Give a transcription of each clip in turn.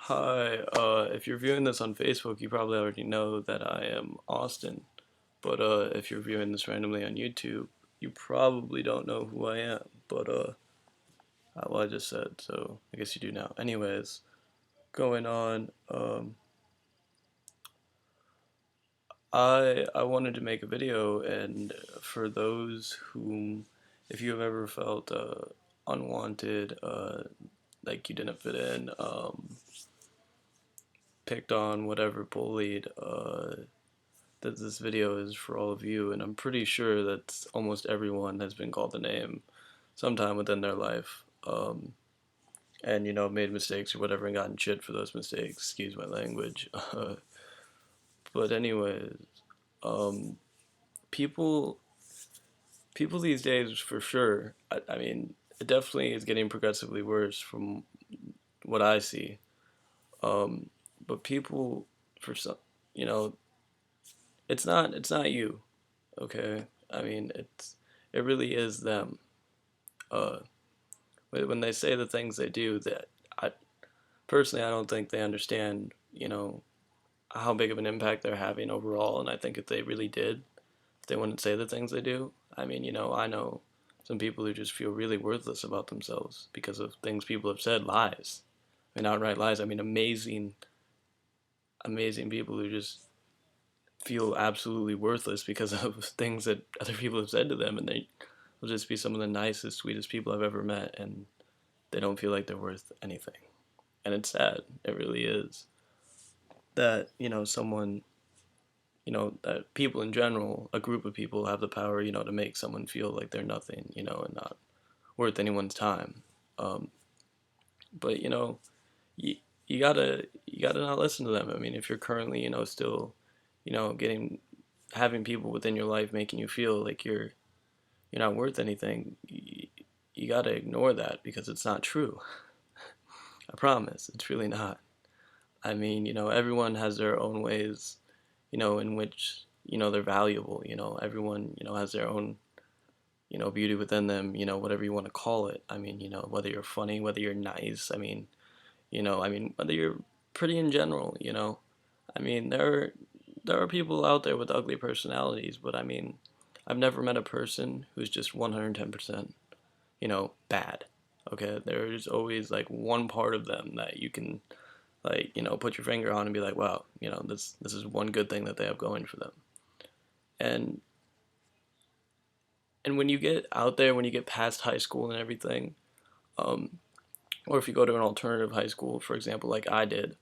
Hi, if you're viewing this on Facebook, you probably already know that I am Austin. But if you're viewing this randomly on YouTube, you probably don't know who I am. But well, I just said, so I guess you do now. Anyways, going on. I wanted to make a video, and for those whom, if you have ever felt unwanted, like you didn't fit in, picked on, whatever, bullied, that this video is for all of you, and I'm pretty sure that almost everyone has been called a name sometime within their life, and made mistakes or whatever and gotten shit for those mistakes. Excuse my language. But anyways, um, people people these days for sure. I mean, it definitely is getting progressively worse from what I see. Um, but people, for some, you know, it's not you. Okay, I mean it really is them. Uh, when they say the things they do, that I personally I don't think they understand. How big of an impact they're having overall, and I think if they really did, they wouldn't say the things they do. I mean, I know some people who just feel really worthless about themselves because of things people have said, lies. I mean, outright lies. I mean, amazing, amazing people who just feel absolutely worthless because of things that other people have said to them, and they will just be some of the nicest, sweetest people I've ever met, and they don't feel like they're worth anything. And it's sad. It really is. That, someone, that people in general, a group of people have the power, to make someone feel like they're nothing, and not worth anyone's time. Um, but, you, you gotta not listen to them. I mean, if you're currently, still, getting, having people within your life making you feel like you're not worth anything, you gotta ignore that because it's not true. I promise, it's really not. I mean, everyone has their own ways, in which, they're valuable. Everyone, has their own, beauty within them, whatever you want to call it. I mean, whether you're funny, whether you're nice, whether you're pretty in general, I mean, there are people out there with ugly personalities, but I mean, I've never met a person who's just 110%, bad. Okay, there's always like one part of them that you can like put your finger on and be like, wow, this is one good thing that they have going for them. and and when you get out there, when you get past high school and everything, um or if you go to an alternative high school, for example, like I did,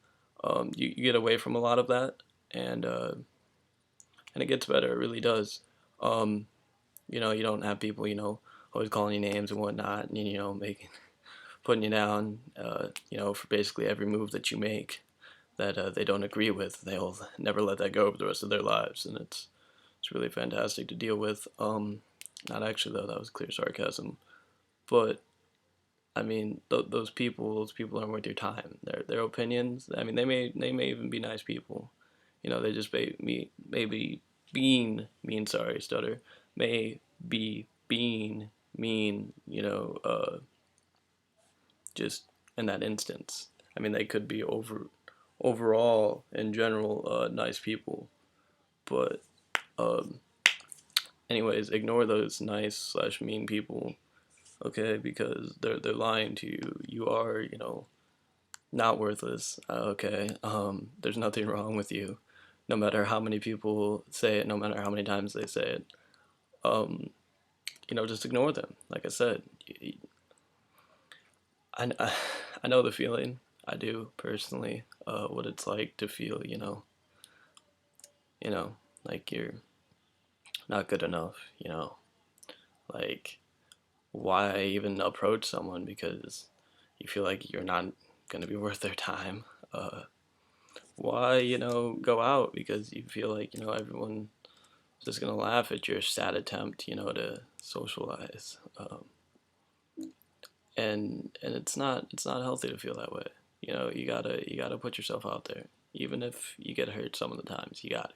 you get away from a lot of that, and and it gets better. It really does. um you don't have people always calling you names and whatnot, and making putting you down, for basically every move that you make that they don't agree with. They'll never let that go for the rest of their lives, and it's really fantastic to deal with. Not actually though, that was clear sarcasm. But I mean, those people aren't worth your time. Their opinions. I mean, they may even be nice people. They just maybe being mean. Sorry, stutter. May be being mean. Just in that instance. I mean, they could be overall in general nice people, but um, anyways, ignore those nice slash mean people, okay? Because they're lying to you. You are not worthless, okay? There's nothing wrong with you, no matter how many people say it, no matter how many times they say it. Um, just ignore them. Like I said, I know the feeling. I do personally. What it's like to feel, you know, like you're not good enough. Like why even approach someone because you feel like you're not gonna be worth their time. Why go out because you feel like everyone's just gonna laugh at your sad attempt to socialize. And it's not healthy to feel that way. You gotta put yourself out there, even if you get hurt some of the times. You got to,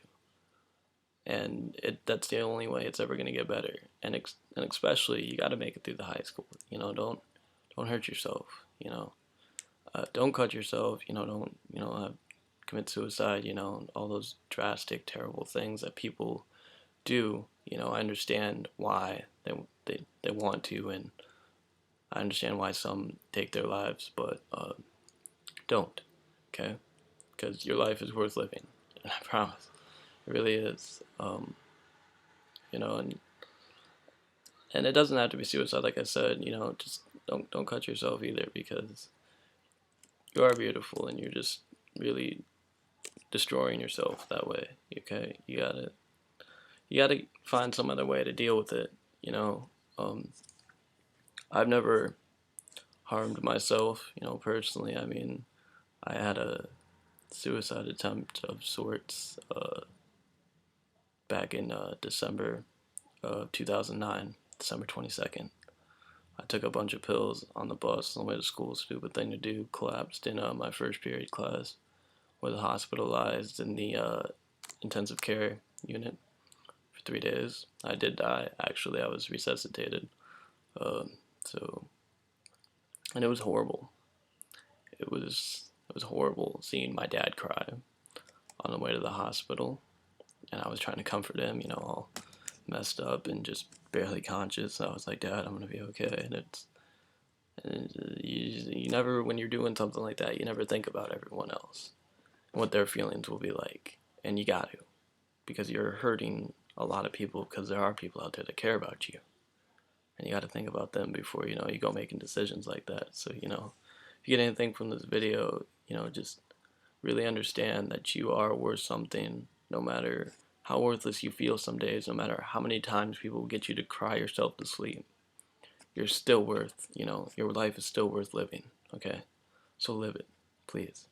and that's the only way it's ever gonna get better. And especially you gotta make it through the high school. Don't hurt yourself. Don't cut yourself. Don't commit suicide. All those drastic, terrible things that people do. I understand why they want to, and I understand why some take their lives, but don't. Okay, because your life is worth living, and I promise it really is. And it doesn't have to be suicide, like I said. Just don't cut yourself either, because you are beautiful, and you're just really destroying yourself that way. Okay, you gotta find some other way to deal with it. You know, um, I've never harmed myself. Personally. I mean, I had a suicide attempt of sorts back in December of 2009, December 22nd. I took a bunch of pills on the bus on the way to school. Stupid thing to do. Collapsed in my first period class. Was hospitalized in the intensive care unit for 3 days. I did die. Actually, I was resuscitated. Um, so, and it was horrible. It was horrible seeing my dad cry on the way to the hospital, and I was trying to comfort him. All messed up and just barely conscious. I was like, Dad, I'm gonna be okay. And you never, when you're doing something like that, you never think about everyone else and what their feelings will be like, and you got to, because you're hurting a lot of people, because there are people out there that care about you, and you got to think about them before you go making decisions like that. So if you get anything from this video, just really understand that you are worth something, no matter how worthless you feel some days, no matter how many times people get you to cry yourself to sleep. You're still worth, your life is still worth living, okay? So live it, please.